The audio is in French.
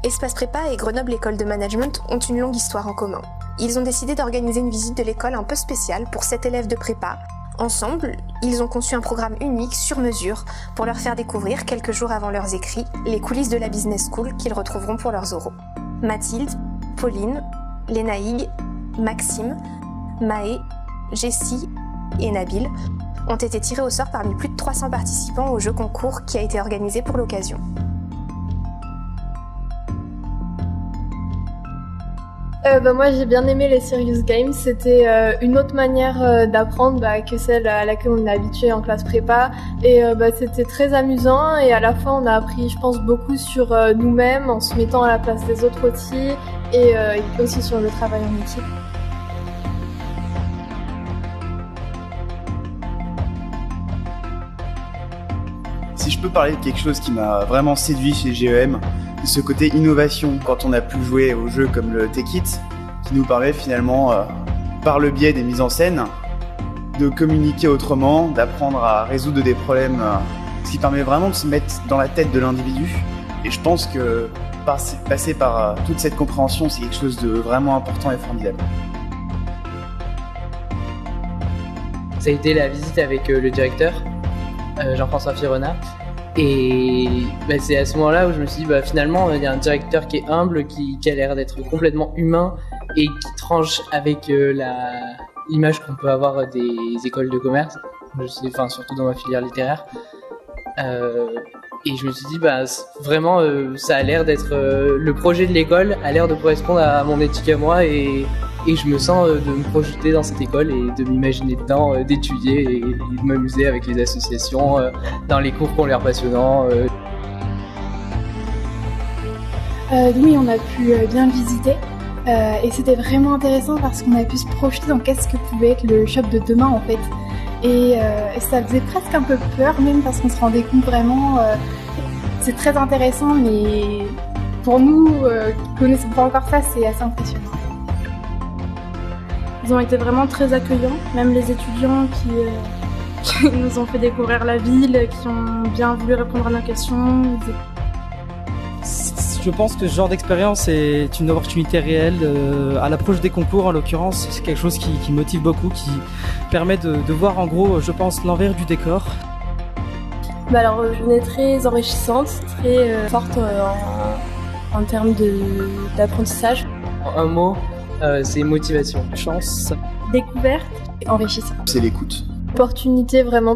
Espace Prépa et Grenoble École de Management ont une longue histoire en commun. Ils ont décidé d'organiser une visite de l'école un peu spéciale pour 7 élèves de prépa. Ensemble, ils ont conçu un programme unique sur mesure pour leur faire découvrir, quelques jours avant leurs écrits, les coulisses de la Business School qu'ils retrouveront pour leurs oraux. Mathilde, Pauline, Lénaïg, Maxime, Maë, Jessie et Nabil ont été tirés au sort parmi plus de 300 participants au jeu concours qui a été organisé pour l'occasion. Moi j'ai bien aimé les Serious Games, c'était une autre manière d'apprendre que celle à laquelle on est habitué en classe prépa et c'était très amusant et à la fois on a appris je pense beaucoup sur nous-mêmes en se mettant à la place des autres aussi et aussi sur le travail en équipe. Si je peux parler de quelque chose qui m'a vraiment séduit chez GEM, ce côté innovation quand on a pu jouer aux jeux comme le Take It, qui nous permet finalement, par le biais des mises en scène, de communiquer autrement, d'apprendre à résoudre des problèmes, ce qui permet vraiment de se mettre dans la tête de l'individu. Et je pense que passer par toute cette compréhension, c'est quelque chose de vraiment important et formidable. Ça a été la visite avec le directeur, Jean-François Firona. Et c'est à ce moment-là où je me suis dit finalement il y a un directeur qui est humble, qui a l'air d'être complètement humain et qui tranche avec l'image qu'on peut avoir des écoles de commerce, surtout dans ma filière littéraire. Et je me suis dit vraiment ça a l'air d'être le projet de l'école a l'air de correspondre à mon éthique à moi et je me sens de me projeter dans cette école et de m'imaginer dedans, d'étudier et de m'amuser avec les associations, dans les cours qui ont l'air passionnants. Oui, on a pu bien le visiter et c'était vraiment intéressant parce qu'on a pu se projeter dans qu'est-ce que pouvait être le shop de demain en fait. Et ça faisait presque un peu peur même parce qu'on se rendait compte vraiment, c'est très intéressant mais pour nous qui connaissons pas encore ça, c'est assez impressionnant. Ils ont été vraiment très accueillants, même les étudiants qui nous ont fait découvrir la ville, qui ont bien voulu répondre à nos questions. Je pense que ce genre d'expérience est une opportunité réelle. À l'approche des concours, en l'occurrence, c'est quelque chose qui motive beaucoup, qui permet de voir en gros, je pense, l'envers du décor. Journée très enrichissante, très forte en termes d'apprentissage. Un mot, c'est motivation. Chance. Découverte, enrichissante. C'est l'écoute. Opportunité vraiment.